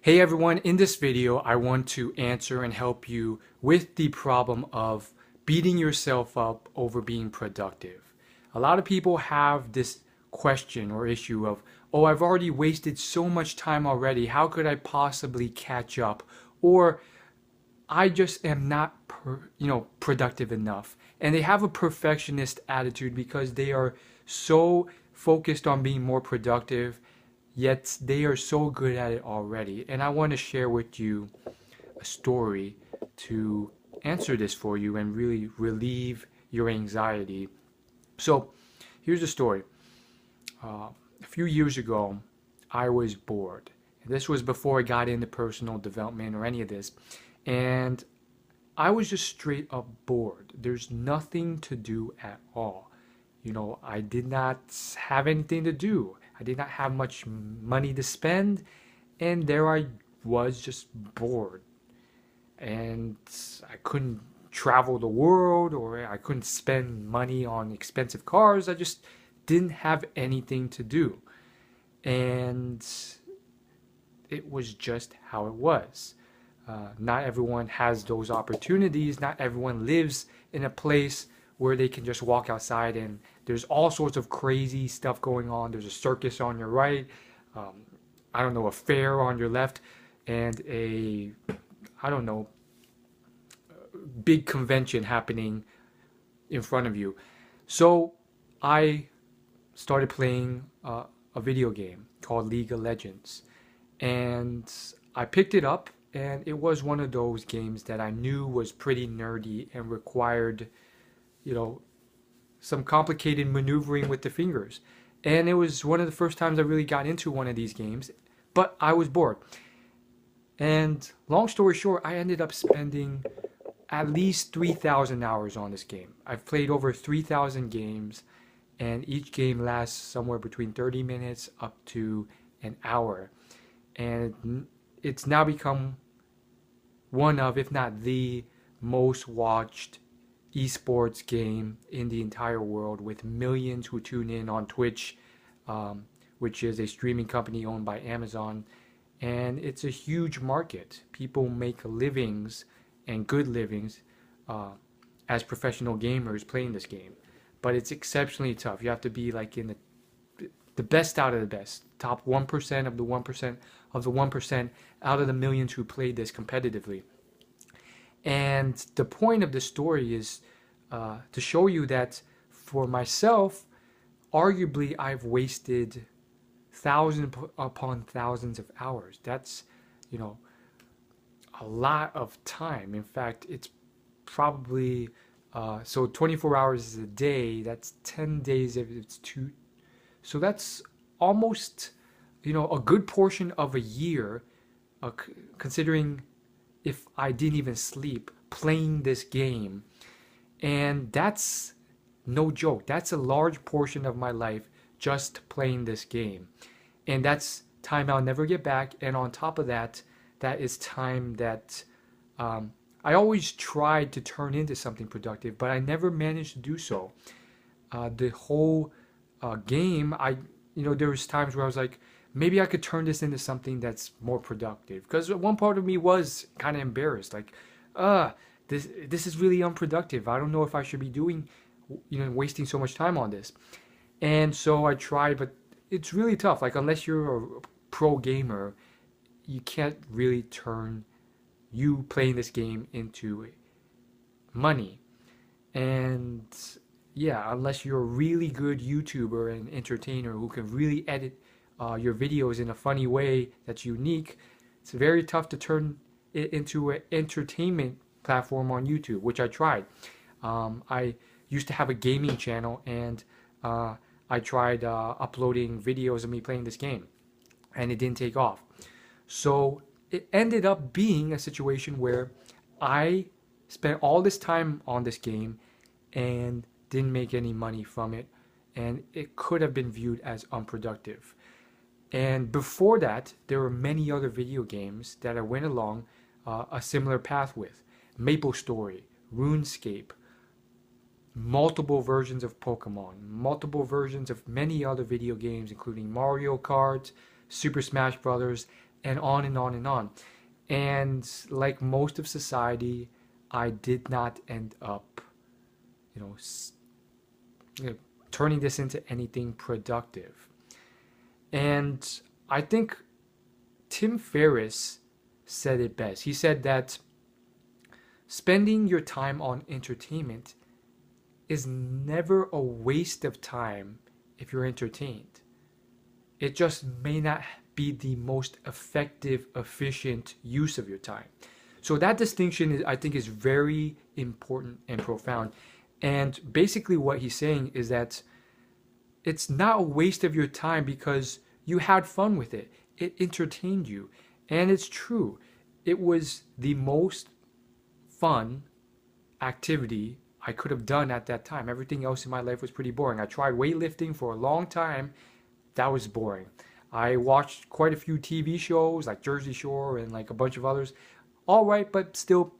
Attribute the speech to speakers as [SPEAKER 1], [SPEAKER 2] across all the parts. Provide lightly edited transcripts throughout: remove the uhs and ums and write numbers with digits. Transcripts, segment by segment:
[SPEAKER 1] Hey everyone, in this video I want to answer and help you with the problem of beating yourself up over being productive. A lot of people have this question or issue of, oh, I've already wasted so much time already, how could I possibly catch up? Or I just am not productive enough. And they have a perfectionist attitude because they are so focused on being more productive, yet they are so good at it already. And I want to share with you a story to answer this for you and really relieve your anxiety. So here's the story. A few years ago, I was bored. This was before I got into personal development or any of this. And I was just straight up bored. There's nothing to do at all. I did not have anything to do. I did not have much money to spend. And there I was, just bored. And I couldn't travel the world, or I couldn't spend money on expensive cars. I just didn't have anything to do. And it was just how it was. Not everyone has those opportunities. Not everyone lives in a place where they can just walk outside and there's all sorts of crazy stuff going on. There's a circus on your right, I don't know, a fair on your left, and I don't know, big convention happening in front of you. So I started playing a video game called League of Legends. And I picked it up, and it was one of those games that I knew was pretty nerdy and required, some complicated maneuvering with the fingers. And it was one of the first times I really got into one of these games, but I was bored. And long story short, I ended up spending at least 3,000 hours on this game. I've played over 3,000 games, and each game lasts somewhere between 30 minutes up to an hour. And it's now become one of, if not the most watched esports game in the entire world, with millions who tune in on Twitch, which is a streaming company owned by Amazon. And it's a huge market. People make livings, and good livings, as professional gamers playing this game. But it's exceptionally tough. You have to be like in the best out of the best, top 1% of the 1% of the 1% out of the millions who played this competitively. And the point of the story is to show you that for myself, arguably I've wasted thousands upon thousands of hours. That's, a lot of time. In fact, it's probably, so 24 hours is a day, that's 10 days if it's two. So that's almost, a good portion of a year, considering if I didn't even sleep playing this game. And that's no joke. That's a large portion of my life just playing this game. And that's time I'll never get back. And on top of that, that is time that I always tried to turn into something productive, but I never managed to do so. The whole game, there was times where I was like, maybe I could turn this into something that's more productive. Because one part of me was kind of embarrassed, like, this is really unproductive. I don't know if I should be doing, wasting so much time on this. And so I tried, but it's really tough. Like, unless you're a pro gamer, you can't really turn you playing this game into money. And yeah, unless you're a really good YouTuber and entertainer who can really edit your videos in a funny way that's unique, it's very tough to turn it into an entertainment platform on YouTube, which I tried. I used to have a gaming channel, and I tried uploading videos of me playing this game, and it didn't take off. So it ended up being a situation where I spent all this time on this game and didn't make any money from it, and it could have been viewed as unproductive. And before that, there were many other video games that I went along a similar path with. MapleStory, RuneScape, multiple versions of Pokemon, multiple versions of many other video games, including Mario Kart, Super Smash Brothers, and on and on and on. And like most of society, I did not end up, you know, you know, turning this into anything productive. And I think Tim Ferriss said it best. He said that spending your time on entertainment is never a waste of time if you're entertained. It just may not be the most effective, efficient use of your time. So that distinction is, I think, is very important and profound. And basically what he's saying is that it's not a waste of your time because you had fun with it. It entertained you. And it's true. It was the most fun activity I could have done at that time. Everything else in my life was pretty boring. I tried weightlifting for a long time. That was boring. I watched quite a few TV shows like Jersey Shore and like a bunch of others. All right, but still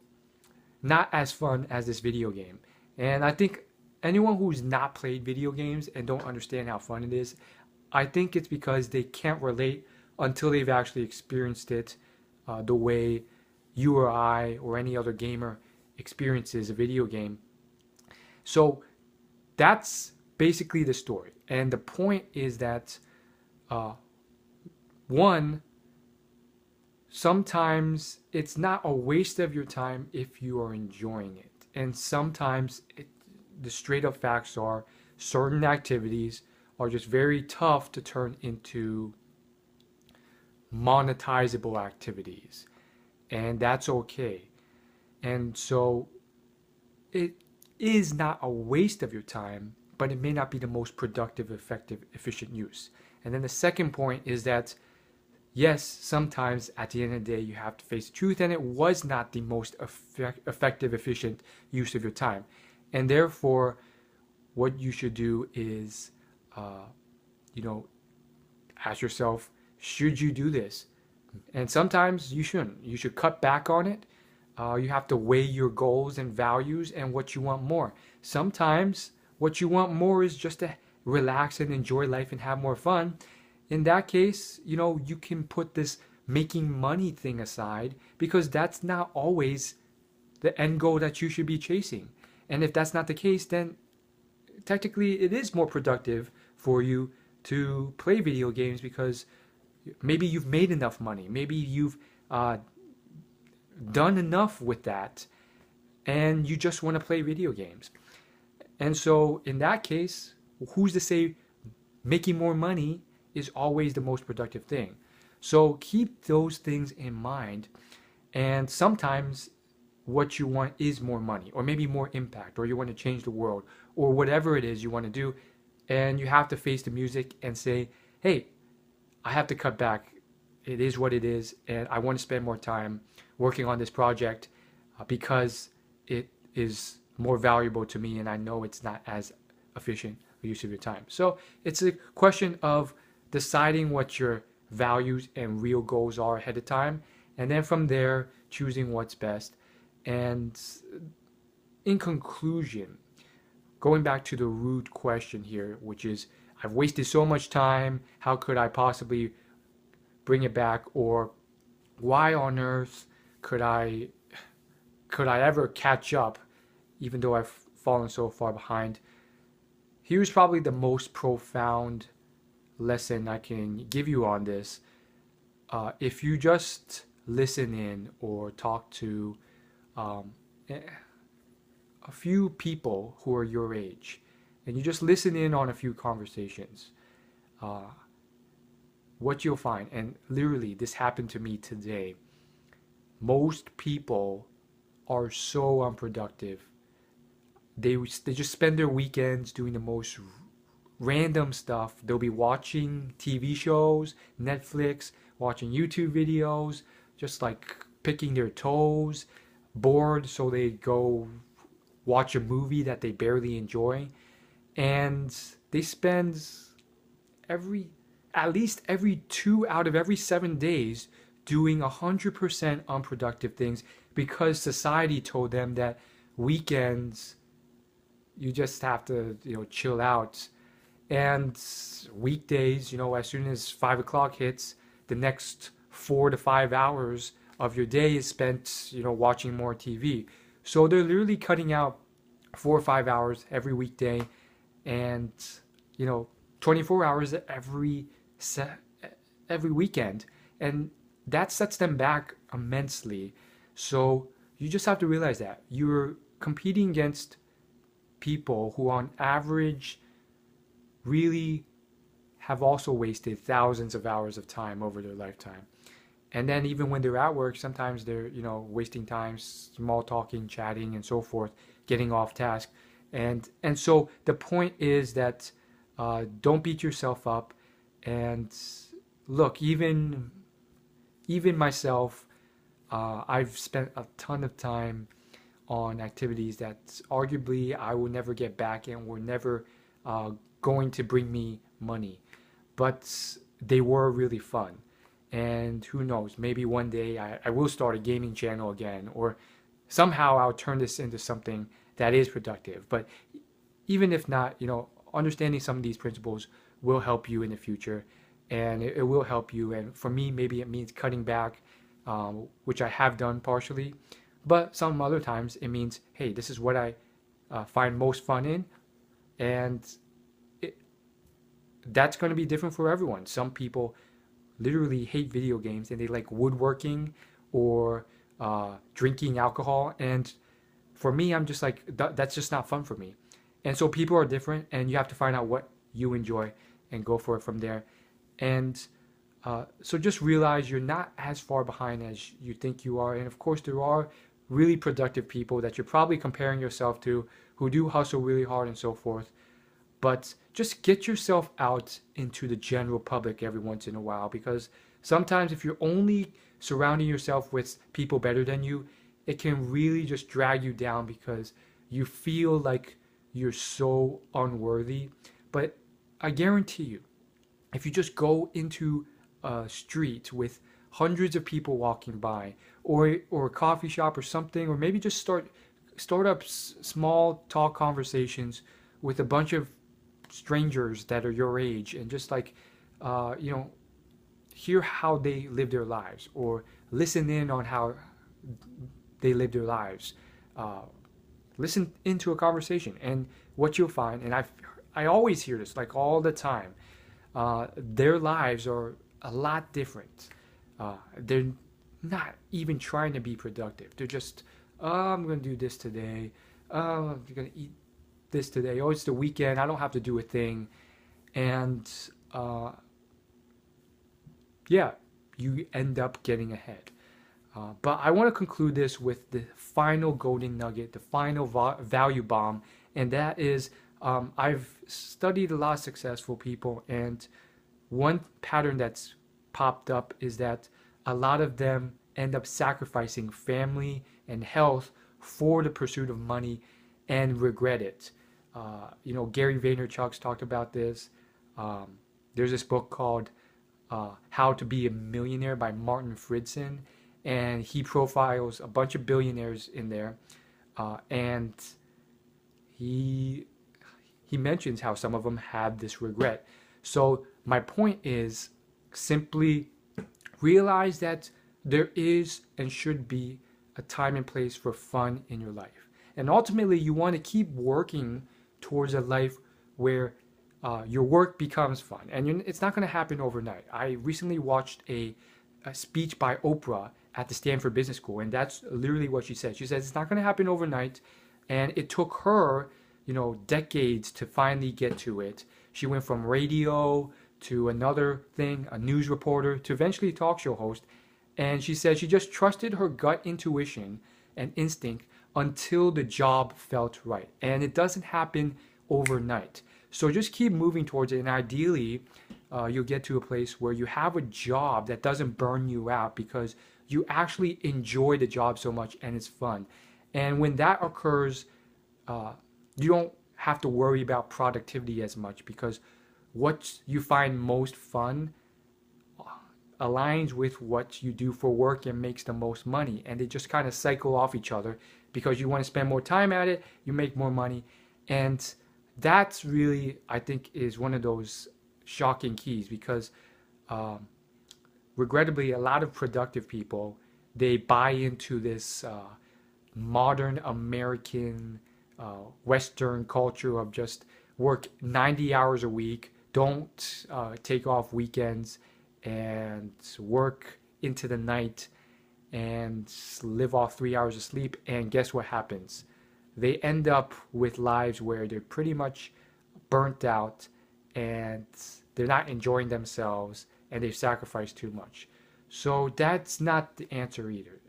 [SPEAKER 1] not as fun as this video game. And I think anyone who's not played video games and don't understand how fun it is, I think it's because they can't relate until they've actually experienced it the way you or I or any other gamer experiences a video game. So that's basically the story. And the point is that one, sometimes it's not a waste of your time if you are enjoying it. And sometimes the straight up facts are certain activities are just very tough to turn into monetizable activities. And that's okay. And so it is not a waste of your time, but it may not be the most productive, effective, efficient use. And then the second point is that yes, sometimes at the end of the day, you have to face the truth, and it was not the most effective, efficient use of your time. And therefore, what you should do is, ask yourself, should you do this? And sometimes you shouldn't. You should cut back on it. You have to weigh your goals and values and what you want more. Sometimes what you want more is just to relax and enjoy life and have more fun. In that case, you can put this making money thing aside because that's not always the end goal that you should be chasing. And if that's not the case, then technically it is more productive for you to play video games because maybe you've made enough money. Maybe you've done enough with that and you just want to play video games. And so in that case, who's to say making more money is always the most productive thing? So keep those things in mind. And sometimes what you want is more money, or maybe more impact, or you want to change the world, or whatever it is you want to do. And you have to face the music and say, hey, I have to cut back. It is what it is. And I want to spend more time working on this project because it is more valuable to me. And I know it's not as efficient a use of your time. So it's a question of deciding what your values and real goals are ahead of time. And then from there, choosing what's best. And in conclusion, going back to the root question here, which is, I've wasted so much time, how could I possibly bring it back? Or why on earth could I ever catch up, even though I've fallen so far behind? Here's probably the most profound lesson I can give you on this. If you just listen in or talk to a few people who are your age, and you just listen in on a few conversations, what you'll find, and literally this happened to me today, most people are so unproductive. They just spend their weekends doing the most random stuff. They'll be watching TV shows, Netflix, watching YouTube videos, just like picking their toes, bored, so they go watch a movie that they barely enjoy. And they spend at least every 2 out of every 7 days doing 100% unproductive things because society told them that weekends you just have to chill out, and weekdays, as soon as 5 o'clock hits, the next 4 to 5 hours of your day is spent, watching more TV. So they're literally cutting out 4 or 5 hours every weekday, and 24 hours every weekend, and that sets them back immensely. So you just have to realize that you're competing against people who on average really have also wasted thousands of hours of time over their lifetime. And then even when they're at work, sometimes they're, wasting time, small talking, chatting, and so forth, getting off task. And so the point is that don't beat yourself up. And look, even myself, I've spent a ton of time on activities that arguably I will never get back and were never going to bring me money. But they were really fun. And who knows, maybe one day I will start a gaming channel again, or somehow I'll turn this into something that is productive. But even if not, understanding some of these principles will help you in the future, and it will help you. And for me, maybe it means cutting back, which I have done partially, but some other times it means, hey, this is what I find most fun in, and that's going to be different for everyone. Some people literally hate video games and they like woodworking or drinking alcohol, and for me, I'm just like, that's just not fun for me. And so people are different, and you have to find out what you enjoy and go for it from there. And so just realize you're not as far behind as you think you are. And of course, there are really productive people that you're probably comparing yourself to who do hustle really hard and so forth. But just get yourself out into the general public every once in a while, because sometimes if you're only surrounding yourself with people better than you, it can really just drag you down because you feel like you're so unworthy. But I guarantee you, if you just go into a street with hundreds of people walking by, or a coffee shop or something, or maybe just start up small talk conversations with a bunch of strangers that are your age, and just like hear how they live their lives, or listen in on how they live their lives, listen into a conversation, and what you'll find, and I always hear this like all the time, their lives are a lot different. They're not even trying to be productive. They're just, I'm going to do this today. I'm going to eat this today. Oh, it's the weekend. I don't have to do a thing. And yeah, you end up getting ahead. But I want to conclude this with the final golden nugget, the final value bomb, and that is I've studied a lot of successful people, and one pattern that's popped up is that a lot of them end up sacrificing family and health for the pursuit of money and regret it. Gary Vaynerchuk's talked about this. There's this book called How to Be a Millionaire by Martin Fridson, and he profiles a bunch of billionaires in there, and he mentions how some of them have this regret. So my point is simply realize that there is and should be a time and place for fun in your life. And ultimately, you want to keep working towards a life where your work becomes fun. And it's not going to happen overnight. I recently watched a speech by Oprah at the Stanford Business School, and that's literally what she said. She says it's not going to happen overnight, and it took her, decades to finally get to it. She went from radio to another thing, a news reporter, to eventually a talk show host. And she said she just trusted her gut intuition and instinct until the job felt right. And it doesn't happen overnight. So just keep moving towards it. And ideally, you'll get to a place where you have a job that doesn't burn you out because you actually enjoy the job so much and it's fun. And when that occurs, you don't have to worry about productivity as much, because what you find most fun aligns with what you do for work and makes the most money, and they just kind of cycle off each other because you want to spend more time at it, you make more money. And that's really, I think, is one of those shocking keys, because regrettably, a lot of productive people, they buy into this modern American Western culture of just work 90 hours a week, don't take off weekends, and work into the night and live off 3 hours of sleep. And guess what happens? They end up with lives where they're pretty much burnt out and they're not enjoying themselves and they've sacrificed too much. So that's not the answer either.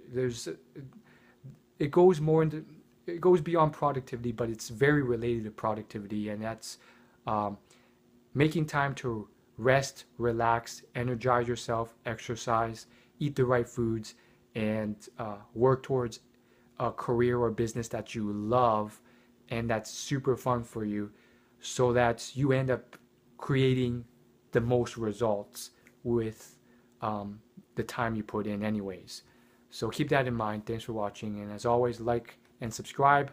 [SPEAKER 1] It goes more into, it goes beyond productivity, but it's very related to productivity, and that's making time to rest, relax, energize yourself, exercise, eat the right foods, and work towards a career or business that you love and that's super fun for you, so that you end up creating the most results with the time you put in anyways. So keep that in mind. Thanks for watching, and as always, like and subscribe.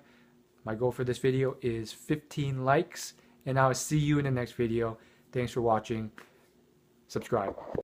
[SPEAKER 1] My goal for this video is 15 likes, and I'll see you in the next video. Thanks for watching. Subscribe.